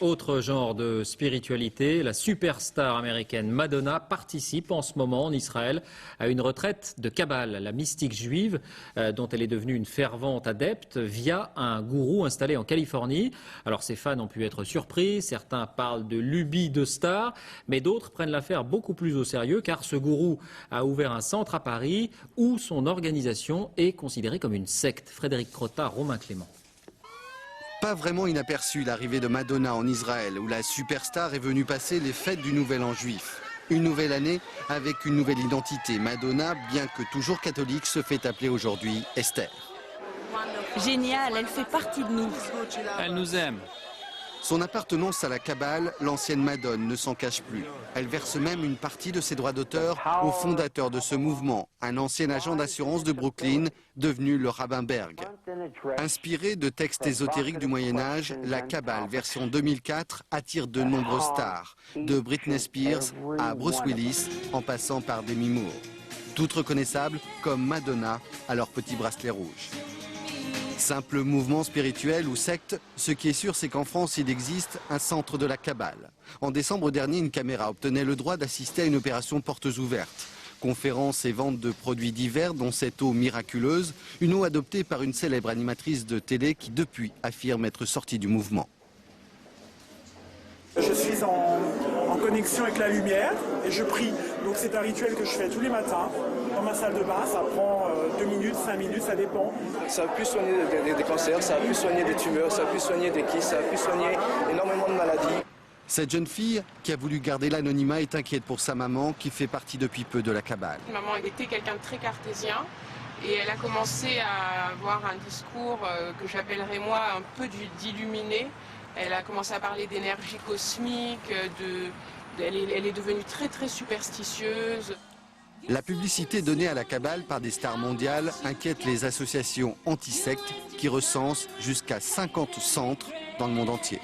Autre genre de spiritualité, la superstar américaine Madonna participe en ce moment en Israël à une retraite de Kabbale, la mystique juive dont elle est devenue une fervente adepte via un gourou installé en Californie. Alors ses fans ont pu être surpris, certains parlent de lubie de star, mais d'autres prennent l'affaire beaucoup plus au sérieux car ce gourou a ouvert un centre à Paris où son organisation est considérée comme une secte. Frédéric Crotta, Romain Clément. Pas vraiment inaperçu l'arrivée de Madonna en Israël, où la superstar est venue passer les fêtes du Nouvel An juif. Une nouvelle année avec une nouvelle identité. Madonna, bien que toujours catholique, se fait appeler aujourd'hui Esther. Génial, elle fait partie de nous. Elle nous aime. Son appartenance à la Kabbale, l'ancienne Madone, ne s'en cache plus. Elle verse même une partie de ses droits d'auteur au fondateur de ce mouvement, un ancien agent d'assurance de Brooklyn, devenu le rabbin Berg. Inspiré de textes ésotériques du Moyen-Âge, la Kabbale, version 2004, attire de nombreuses stars, de Britney Spears à Bruce Willis, en passant par Demi Moore. Toutes reconnaissables comme Madonna à leur petit bracelet rouge. Simple mouvement spirituel ou secte, ce qui est sûr, c'est qu'en France, il existe un centre de la Kabbale. En décembre dernier, une caméra obtenait le droit d'assister à une opération portes ouvertes. Conférences et ventes de produits divers, dont cette eau miraculeuse, une eau adoptée par une célèbre animatrice de télé qui, depuis, affirme être sortie du mouvement. Je suis en connexion avec la lumière et je prie. Donc c'est un rituel que je fais tous les matins dans ma salle de bain. Ça prend 2 minutes, 5 minutes, ça dépend. Ça a pu soigner des cancers, ça a pu soigner des tumeurs, ça a pu soigner des kystes, ça a pu soigner énormément de maladies. Cette jeune fille, qui a voulu garder l'anonymat, est inquiète pour sa maman, qui fait partie depuis peu de la Kabbale. Maman était quelqu'un de très cartésien et elle a commencé à avoir un discours que j'appellerais moi un peu d'illuminé. Elle a commencé à parler d'énergie cosmique, elle est devenue très superstitieuse. La publicité donnée à la Kabbale par des stars mondiales inquiète les associations anti-sectes qui recensent jusqu'à 50 centres dans le monde entier.